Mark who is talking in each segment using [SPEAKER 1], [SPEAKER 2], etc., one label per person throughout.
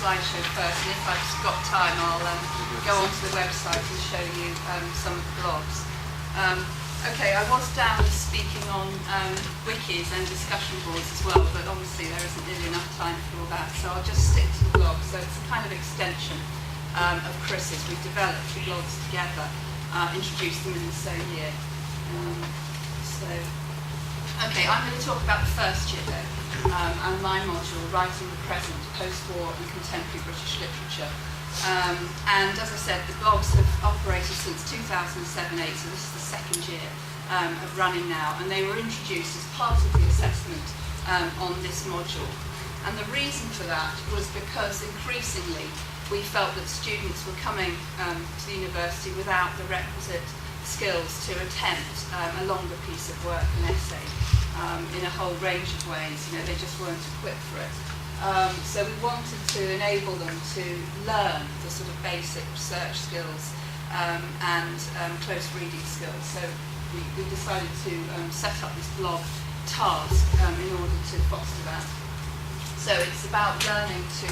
[SPEAKER 1] slideshow first, and if I've got time, I'll go onto the website and show you some of the blogs. Okay, I was down speaking on wikis and discussion boards as well, but obviously there isn't really enough time for all that, so I'll just stick to the blog. So it's a kind of extension of Chris's. We've developed the blogs together, introduced them in the same year. Okay, I'm going to talk about the first year though, and my module, Writing the Present, Post-War and Contemporary British Literature. And as I said, the blogs have operated since 2007-8, so this is the second year of running now, and they were introduced as part of the assessment on this module. And the reason for that was because increasingly we felt that students were coming to the university without the requisite skills to attempt a longer piece of work, an essay, in a whole range of ways. They just weren't equipped for it. So we wanted to enable them to learn the sort of basic research skills and close reading skills. So we decided to set up this blog task in order to foster that. So it's about learning to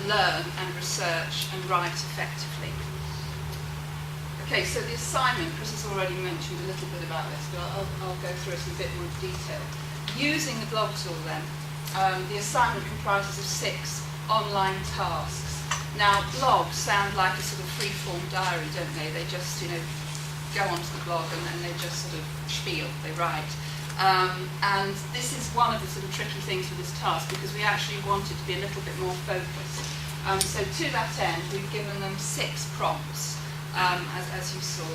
[SPEAKER 1] learn and research and write effectively. Okay, so the assignment, Chris has already mentioned a little bit about this, but I'll go through it in a bit more detail. Using the blog tool then, the assignment comprises of 6 online tasks. Now, blogs sound like a sort of free-form diary, don't they? They just, go onto the blog and then they just sort of spiel, they write. And this is one of the sort of tricky things with this task, because we actually want it to be a little bit more focused. So to that end, we've given them 6 prompts. As you saw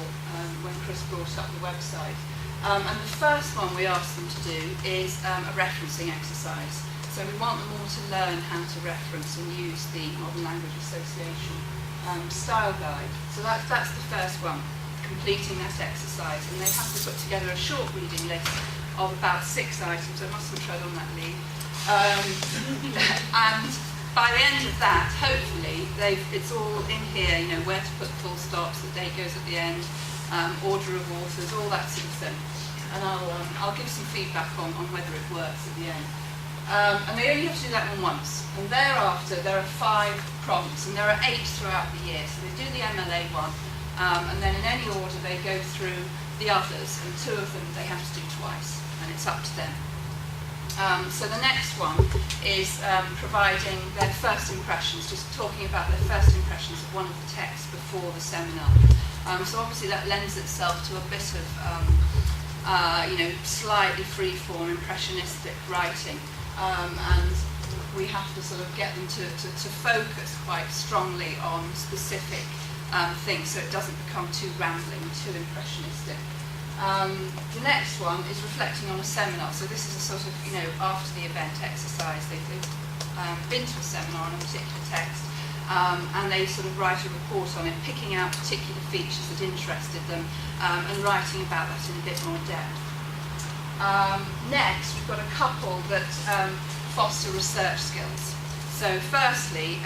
[SPEAKER 1] when Chris brought up the website. And the first one we asked them to do is a referencing exercise. So we want them all to learn how to reference and use the Modern Language Association style guide. So that's the first one, completing that exercise. And they have to put together a short reading list of about 6 items. I mustn't tread on that lead. And by the end of that, hopefully, it's all in here, where to put full stops, the date goes at the end, order of authors, all that sort of thing. And I'll give some feedback on whether it works at the end. And they only have to do that one once. And thereafter, there are 5 prompts, and there are 8 throughout the year. So they do the MLA one, and then in any order, they go through the others, and 2 of them they have to do twice, and it's up to them. So the next one is providing their first impressions, just talking about their first impressions of one of the texts before the seminar. So obviously that lends itself to a bit of, slightly free-form, impressionistic writing. And we have to sort of get them to focus quite strongly on specific things, so it doesn't become too rambling, too impressionistic. The next one is reflecting on a seminar. So this is a sort of, after the event exercise. They've been to a seminar on a particular text, and they sort of write a report on it, picking out particular features that interested them, and writing about that in a bit more depth. Next, we've got a couple that foster research skills. So firstly,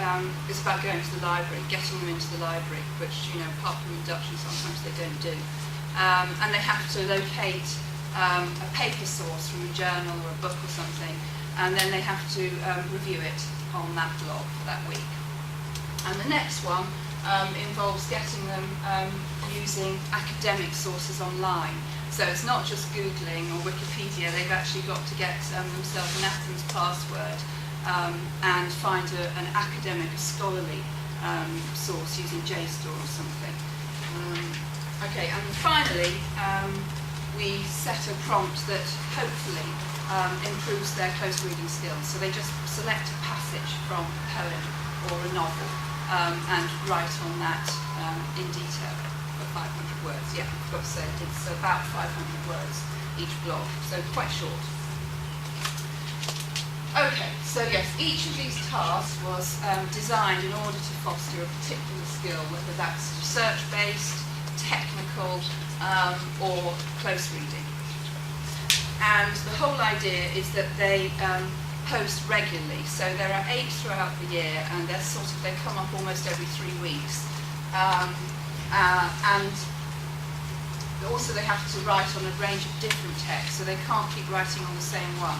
[SPEAKER 1] it's about going to the library, getting them into the library, which, apart from induction, sometimes they don't do. And they have to locate a paper source from a journal or a book or something, and then they have to review it on that blog for that week. And the next one involves getting them using academic sources online. So it's not just Googling or Wikipedia, they've actually got to get themselves an Athens password and find an academic, scholarly source using JSTOR or something. Okay, and finally, we set a prompt that hopefully improves their close reading skills. So they just select a passage from a poem or a novel and write on that in detail for 500 words. Yeah, I've got to say it's about 500 words each blog, so quite short. Okay, so yes, each of these tasks was designed in order to foster a particular skill, whether that's research-based, technical, or close reading. And the whole idea is that they post regularly. So there are 8 throughout the year, and they come up almost every 3 weeks. And also they have to write on a range of different texts, so they can't keep writing on the same one.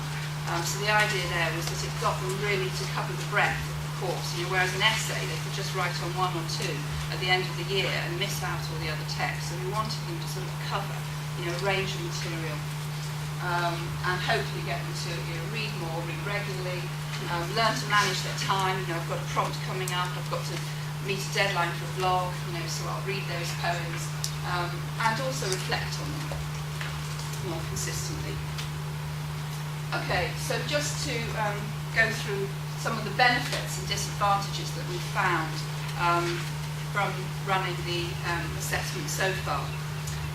[SPEAKER 1] So the idea there was that it got them really to cover the breadth of the course. Whereas an essay, they could just write on one or two at the end of the year and miss out all the other text. So we wanted them to sort of cover, a range of material, and hopefully get them to read more, read regularly, learn to manage their time. I've got a prompt coming up, I've got to meet a deadline for a blog, so I'll read those poems, and also reflect on them more consistently. Okay, so just to go through some of the benefits and disadvantages that we've found from running the assessment so far.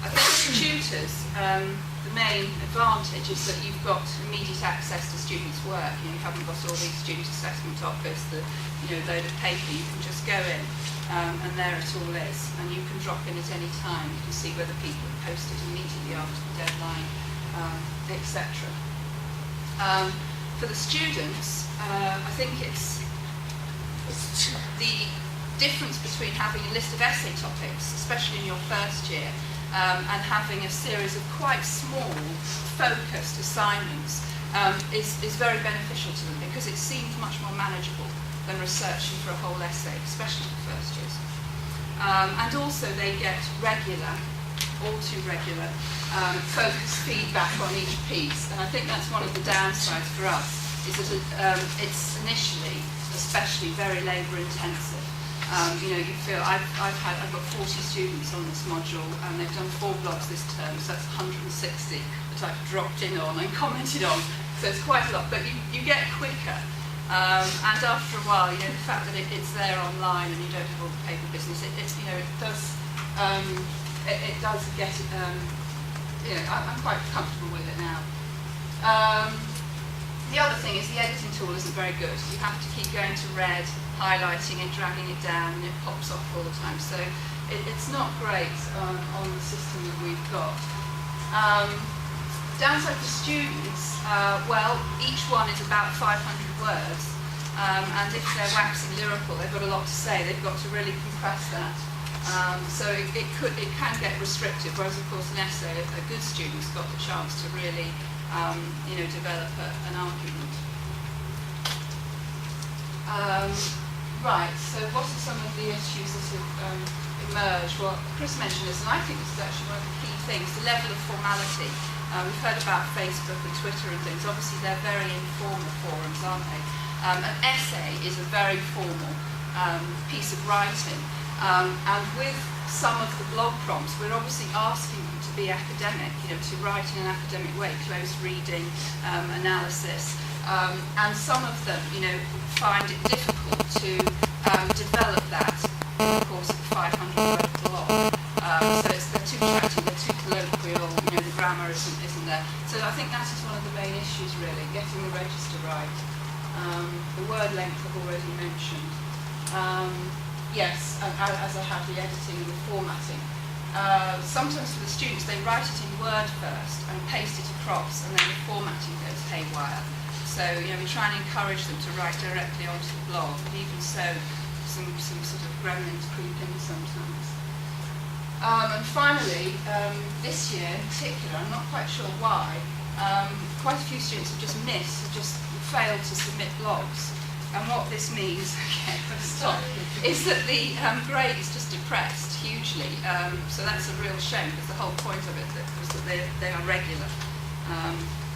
[SPEAKER 1] I think for tutors, the main advantage is that you've got immediate access to students' work. You haven't got all these student assessment office, the load of paper. You can just go in, and there it all is, and you can drop in at any time. You can see whether people have posted immediately after the deadline, etc. For the students, I think it's the difference between having a list of essay topics, especially in your first year, and having a series of quite small, focused assignments is very beneficial to them, because it seems much more manageable than researching for a whole essay, especially for first years. And also they get regular, all too regular, focused feedback on each piece. And I think that's one of the downsides for us, is that it's initially, especially, very labour intensive. You feel I've got 40 students on this module, and they've done 4 blogs this term, so that's 160 that I've dropped in on and commented on. So it's quite a lot, but you get quicker. And after a while, the fact that it's there online and you don't have all the paper business, it does get. I'm quite comfortable with it now. The other thing is the editing tool isn't very good. You have to keep going to red, highlighting it, dragging it down, and it pops off all the time. So it's not great on the system that we've got. Downside for students, well, each one is about 500 words, and if they're waxing lyrical, they've got a lot to say. They've got to really compress that. So it can get restrictive. Whereas, of course, an essay, a good student's got the chance to really develop an argument. Right, so what are some of the issues that have emerged? Well, Chris mentioned this, and I think this is actually one of the key things, the level of formality. We've heard about Facebook and Twitter and things. Obviously, they're very informal forums, aren't they? An essay is a very formal piece of writing. And with some of the blog prompts, we're obviously asking them to be academic, to write in an academic way, close reading, analysis. And some of them, find it difficult to develop that in the course of a 500-word blog. So they're too chatty, they're too colloquial, the grammar isn't there. So I think that is one of the main issues, really, getting the register right. The word length I've already mentioned. Yes, as I have the editing and the formatting. Sometimes for the students, they write it in Word first and paste it across, and then the formatting goes haywire. So we try and encourage them to write directly onto the blog, but even so, some sort of gremlins creep in sometimes. And finally, this year in particular, I'm not quite sure why, quite a few students have just failed to submit blogs. And what this means, okay, I'll stop, is that the grade is just depressed hugely. So that's a real shame, because the whole point of it was that they are regular.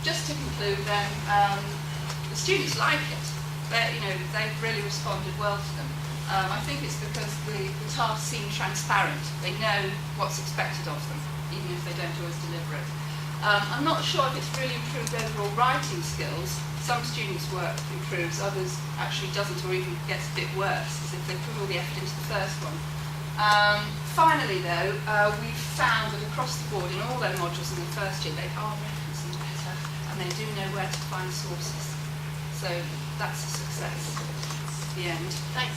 [SPEAKER 1] Just to conclude then, the students like it. They've really responded well to them. I think it's because the tasks seem transparent. They know what's expected of them, even if they don't always deliver it. I'm not sure if it's really improved overall writing skills. Some students' work improves, others actually doesn't, or even gets a bit worse, as if they put all the effort into the first one. Finally, though, we've found that across the board, in all their modules in the first year, they are referencing better, and they do know where to find sources. So that's a success. The end. Thank you.